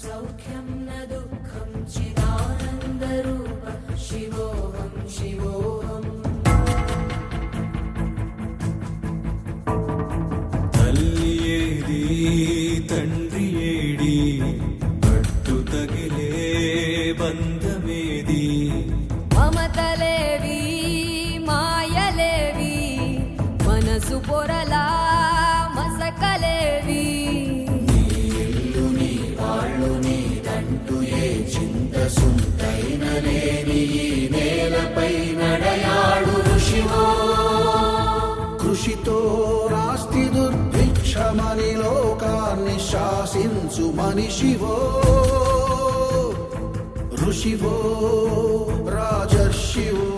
సౌఖ్యం న దుఃఖం చిదానందరూప శివోహం శివోహం. తల్లి ఏది తండ్రి ఏడి పట్టు తగిలే బంధమేది మమతలేవి మాయలేవి మనసు పొరలా మసకలేవి. నీ ఇల్లు నీ వాళ్ళు నీదంటూ ఏ చింత సుంతైన లేని ఈ నేలపై నడయాడు ఋషివో. కృషితో రాస్తి దుర్భిక్షమని లోకాన్ని శాసించు మనిషివో. ఋషివో రాజర్షివో